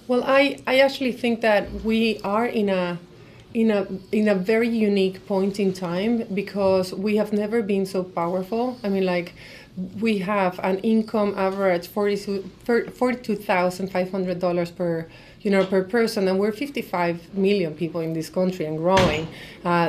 Well, I actually think that we are in a very unique point in time because we have never been so powerful. I mean, like, we have an income average $42,500 per person, and we're 55 million people in this country and growing.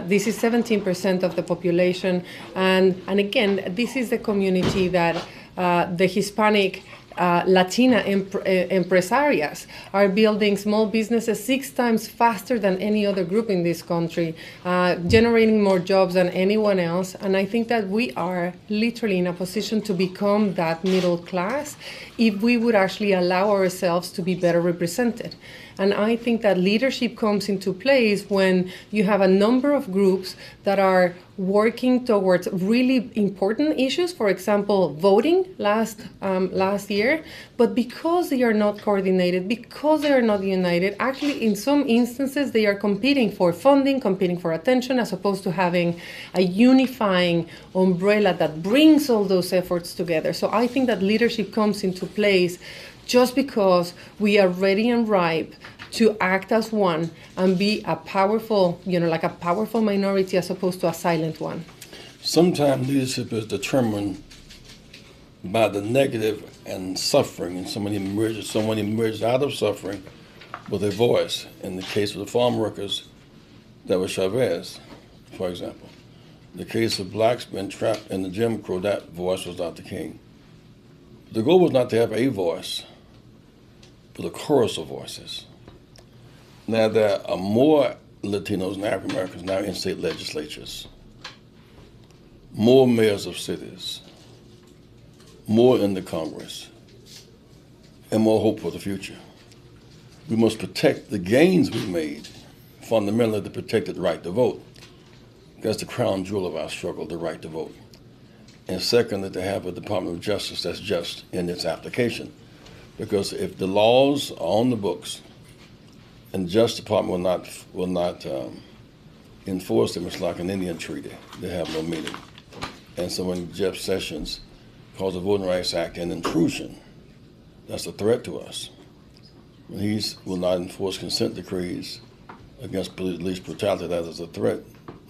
This is 17% of the population, and again, this is the community that the Hispanic Latina empresarias are building small businesses 6 times faster than any other group in this country, generating more jobs than anyone else. And I think that we are literally in a position to become that middle class if we would actually allow ourselves to be better represented. And I think that leadership comes into place when you have a number of groups that are working towards really important issues, for example, voting last year, but because they are not coordinated, because they are not united, actually in some instances they are competing for funding, competing for attention, as opposed to having a unifying umbrella that brings all those efforts together. So I think that leadership comes into place just because we are ready and ripe to act as one and be a powerful, like a powerful minority as opposed to a silent one. Sometimes leadership is determined by the negative and suffering, and someone emerges out of suffering with a voice. In the case of the farm workers, that was Chavez, for example. The case of blacks being trapped in the Jim Crow, that voice was Dr. King. The goal was not to have a voice, but a chorus of voices. Now, there are more Latinos and African Americans now in state legislatures, more mayors of cities, more in the Congress, and more hope for the future. We must protect the gains we made, fundamentally to protect the right to vote. That's the crown jewel of our struggle, the right to vote. And secondly, to have a Department of Justice that's just in its application. Because if the laws are on the books, and the Justice Department will not enforce them, it's like an Indian treaty. They have no meaning. And so when Jeff Sessions calls the Voting Rights Act an intrusion, that's a threat to us. When he will not enforce consent decrees against police brutality, that is a threat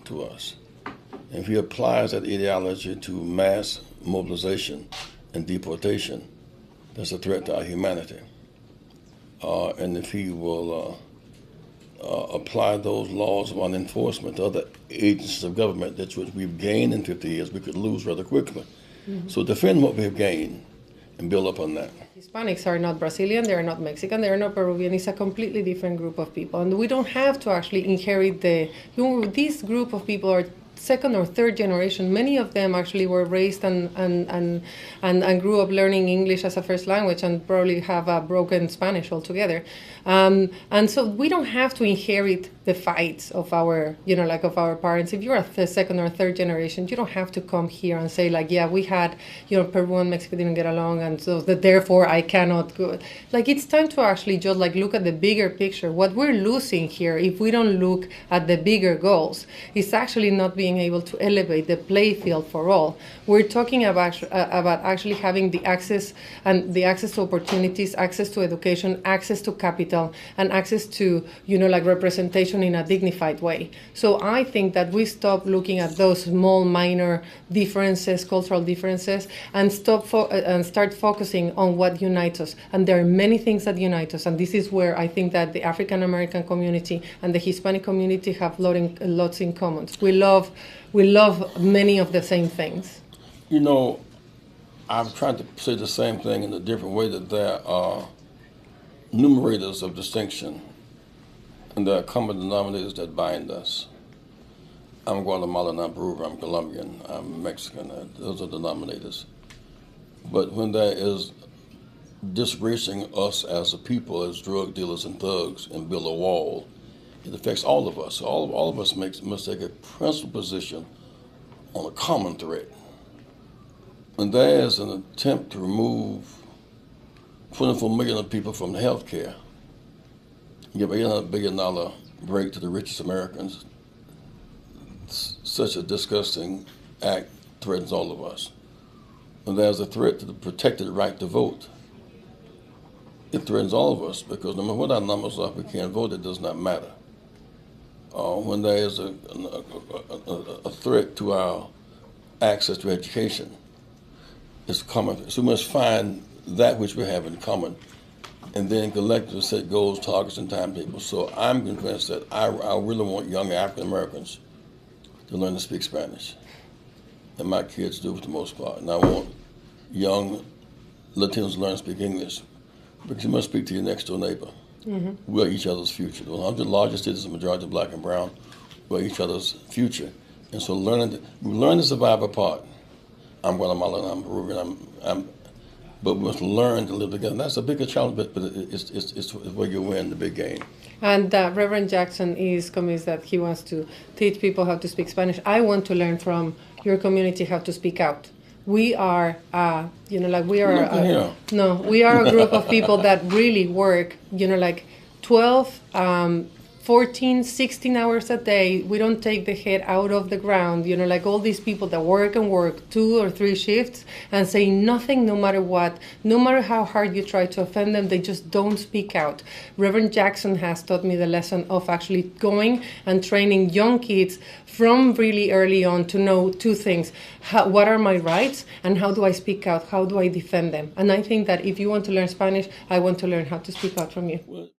to us. And if he applies that ideology to mass mobilization and deportation, that's a threat to our humanity. And if he will apply those laws on enforcement to other agencies of government, that's what we've gained in 50 years, we could lose rather quickly. Mm-hmm. So defend what we have gained and build up on that. Hispanics are not Brazilian, they are not Mexican, they are not Peruvian. It's a completely different group of people. And we don't have to actually inherit this group of people are second or third generation. Many of them actually were raised and grew up learning English as a first language and probably have a broken Spanish altogether. And so we don't have to inherit the fights of our, of our parents. If you're a second or third generation, you don't have to come here and say like, yeah, we had, Peru and Mexico didn't get along, and so that therefore I cannot go. Like, it's time to actually just like look at the bigger picture. What we're losing here, if we don't look at the bigger goals, is actually not being able to elevate the play field for all. We're talking about actually having the access to opportunities, access to education, access to capital, and access to, representation in a dignified way. So I think that we stop looking at those small, minor differences, cultural differences, and start focusing on what unites us. And there are many things that unite us, and this is where I think that the African American community and the Hispanic community have lots in common. We love many of the same things. I've tried to say the same thing in a different way, that there are numerators of distinction and there are common denominators that bind us. I'm Guatemalan, I'm Peruvian, I'm Colombian, I'm Mexican. Those are denominators. But when there is disgracing us as a people, as drug dealers and thugs, and build a wall, it affects all of us. All of us must take a principal position on a common threat. And there is an attempt to remove 24 million of people from health care, give $800 billion break to the richest Americans. Such a disgusting act threatens all of us. And there's a threat to the protected right to vote. it threatens all of us because no matter what our numbers are, if we can't vote, it does not matter. When there is a threat to our access to education, it's common. So we must find that which we have in common and then collectively set goals, targets, and timetables. So I'm convinced that I really want young African Americans to learn to speak Spanish. And my kids do for the most part. And I want young Latinos to learn to speak English because you must speak to your next door neighbor. Mm-hmm. We're each other's future. The 100 largest cities, the majority of black and brown, we're each other's future. And so we learn to survive apart. I'm Guatemalan, I'm Peruvian, but we must learn to live together. And that's a bigger challenge, but it's where you win the big game. And Reverend Jackson is convinced that he wants to teach people how to speak Spanish. I want to learn from your community how to speak out. We are, we are a group of people that really work, 12, 14, 16 hours a day. We don't take the head out of the ground, all these people that work and work 2 or 3 shifts and say nothing no matter what, no matter how hard you try to offend them, they just don't speak out. Reverend Jackson has taught me the lesson of actually going and training young kids from really early on to know 2 things. What are my rights and how do I speak out? How do I defend them? And I think that if you want to learn Spanish, I want to learn how to speak out from you.